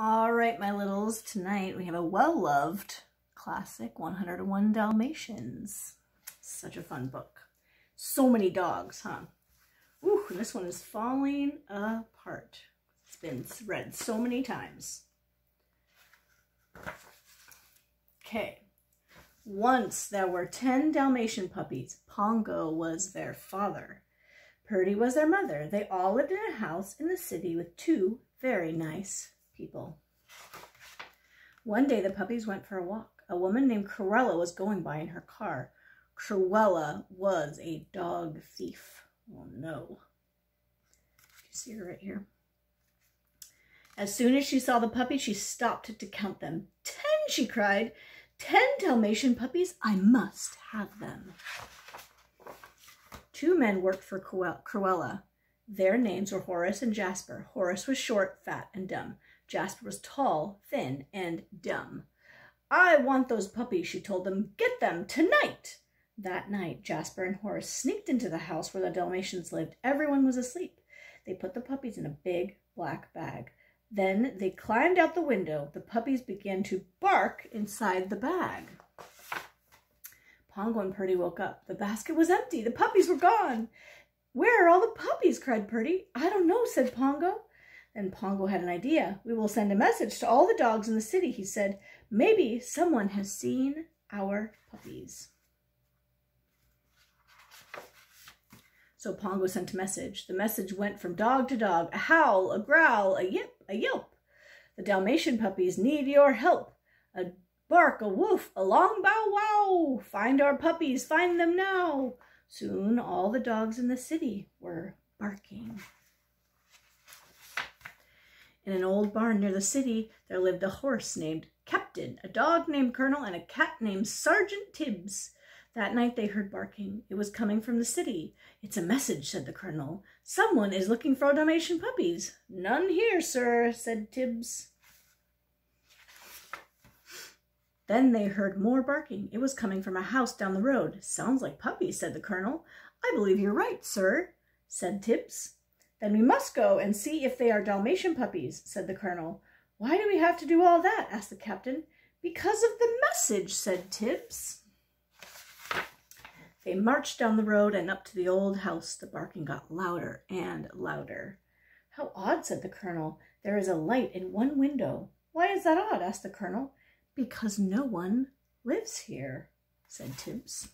All right, my littles, tonight we have a well-loved classic, 101 Dalmatians. Such a fun book. So many dogs, huh? Ooh, and this one is falling apart. It's been read so many times. Okay. Once there were 10 Dalmatian puppies. Pongo was their father. Purdy was their mother. They all lived in a house in the city with 2 very nice people. One day the puppies went for a walk. A woman named Cruella was going by in her car. Cruella was a dog thief. Oh no. You see her right here. As soon as she saw the puppies, she stopped to count them. 10, she cried. 10 Dalmatian puppies. I must have them. 2 men worked for Cruella. Their names were Horace and Jasper. Horace was short, fat, and dumb. Jasper was tall, thin, and dumb. I want those puppies, she told them. Get them tonight. That night, Jasper and Horace sneaked into the house where the Dalmatians lived. Everyone was asleep. They put the puppies in a big black bag. Then they climbed out the window. The puppies began to bark inside the bag. Pongo and Purdy woke up. The basket was empty. The puppies were gone. Where are all the puppies? Cried Purdy. I don't know, said Pongo. Then Pongo had an idea. We will send a message to all the dogs in the city, he said. Maybe someone has seen our puppies. So Pongo sent a message. The message went from dog to dog. A howl, a growl, a yip, a yelp. The Dalmatian puppies need your help. A bark, a woof, a long bow wow. Find our puppies, find them now. Soon all the dogs in the city were barking. In an old barn near the city, there lived a horse named Captain, a dog named Colonel, and a cat named Sergeant Tibbs. That night they heard barking. It was coming from the city. It's a message, said the Colonel. Someone is looking for Dalmatian puppies. None here, sir, said Tibbs. Then they heard more barking. It was coming from a house down the road. Sounds like puppies, said the Colonel. I believe you're right, sir, said Tibbs. Then we must go and see if they are Dalmatian puppies, said the Colonel. Why do we have to do all that? Asked the Captain. Because of the message, said Tibbs. They marched down the road and up to the old house. The barking got louder and louder. How odd, said the Colonel. There is a light in one window. Why is that odd? Asked the Colonel. Because no one lives here, said Tibbs.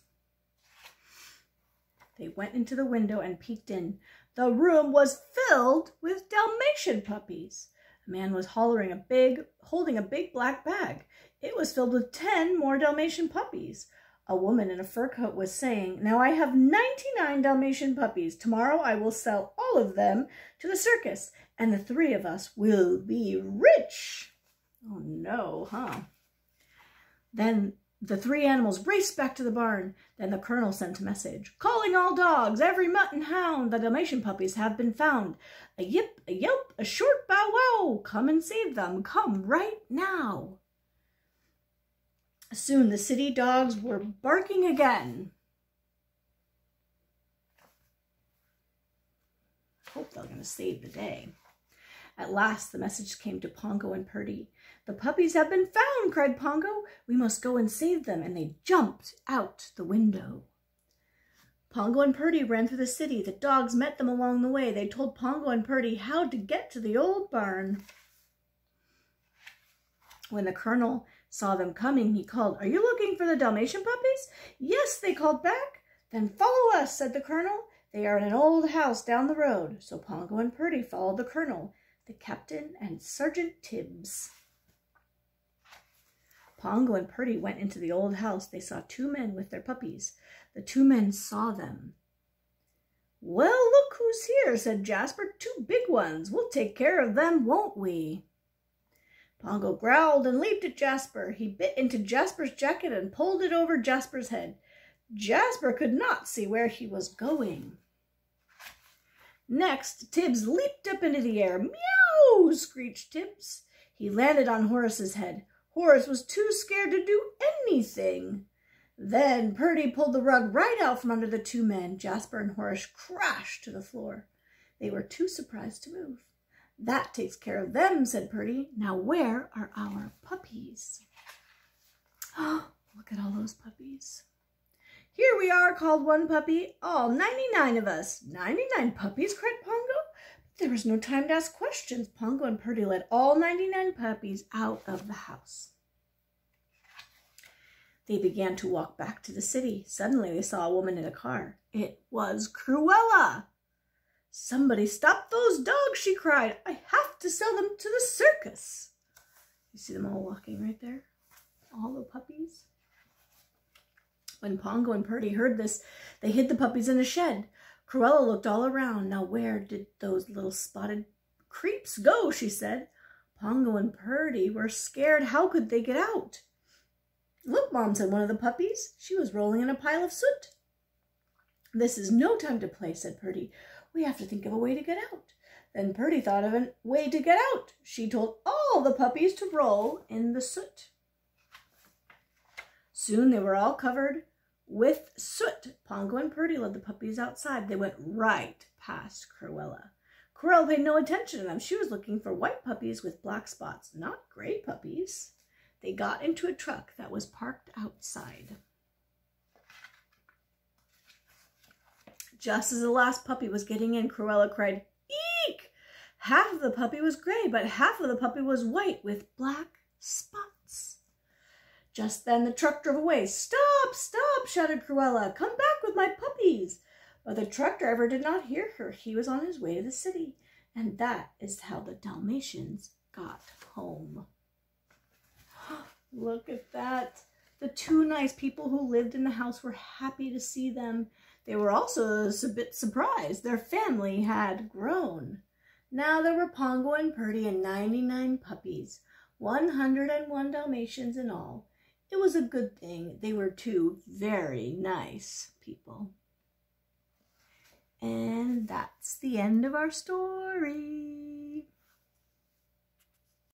They went into the window and peeked in. The room was filled with Dalmatian puppies. A man was holding a big black bag. It was filled with 10 more Dalmatian puppies. A woman in a fur coat was saying, Now I have 99 Dalmatian puppies. Tomorrow I will sell all of them to the circus, and the 3 of us will be rich. Oh no, huh? Then the 3 animals raced back to the barn. Then the Colonel sent a message. Calling all dogs, every mutt and hound, the Dalmatian puppies have been found. A yip, a yelp, a short bow wow. Come and save them. Come right now. Soon the city dogs were barking again. Hope they're going to save the day. At last the message came to Pongo and Purdy. The puppies have been found, cried Pongo. We must go and save them. And they jumped out the window. Pongo and Purdy ran through the city. The dogs met them along the way. They told Pongo and Purdy how to get to the old barn. When the Colonel saw them coming, he called, Are you looking for the Dalmatian puppies? Yes, they called back. Then follow us, said the Colonel. They are in an old house down the road. So Pongo and Purdy followed the Colonel, the Captain, and Sergeant Tibbs. Pongo and Purdy went into the old house. They saw 2 men with their puppies. The 2 men saw them. Well, look who's here, said Jasper. 2 big ones. We'll take care of them, won't we? Pongo growled and leaped at Jasper. He bit into Jasper's jacket and pulled it over Jasper's head. Jasper could not see where he was going. Next, Tibbs leaped up into the air. Meow! Screeched Tibbs. He landed on Horace's head. Horace was too scared to do anything. Then Purdy pulled the rug right out from under the 2 men. Jasper and Horace crashed to the floor. They were too surprised to move. That takes care of them, said Purdy. Now where are our puppies? Oh, look at all those puppies. Here we are, called one puppy. All 99 of us. 99 puppies, cried Pongo. But there was no time to ask questions. Pongo and Purdy led all 99 puppies out of the house. They began to walk back to the city. Suddenly they saw a woman in a car. It was Cruella. Somebody stop those dogs, she cried. I have to sell them to the circus. You see them all walking right there? All the puppies. When Pongo and Purdy heard this, they hid the puppies in a shed. Cruella looked all around. Now where did those little spotted creeps go, she said. Pongo and Purdy were scared. How could they get out? Look, Mom, said one of the puppies. She was rolling in a pile of soot. This is no time to play, said Purdy. We have to think of a way to get out. Then Purdy thought of a way to get out. She told all the puppies to roll in the soot. Soon they were all covered with soot. Pongo and Purdy led the puppies outside. They went right past Cruella. Cruella paid no attention to them. She was looking for white puppies with black spots, not gray puppies. They got into a truck that was parked outside. Just as the last puppy was getting in, Cruella cried, "Eek!" Half of the puppy was gray, but half of the puppy was white with black spots. Just then the truck drove away. "Stop, stop," shouted Cruella. "Come back with my puppies." But the truck driver did not hear her. He was on his way to the city. And that is how the Dalmatians got home. Look at that. The two nice people who lived in the house were happy to see them. They were also a bit surprised. Their family had grown. Now there were Pongo and Purdy and 99 puppies, 101 Dalmatians in all. It was a good thing. They were two very nice people. And that's the end of our story.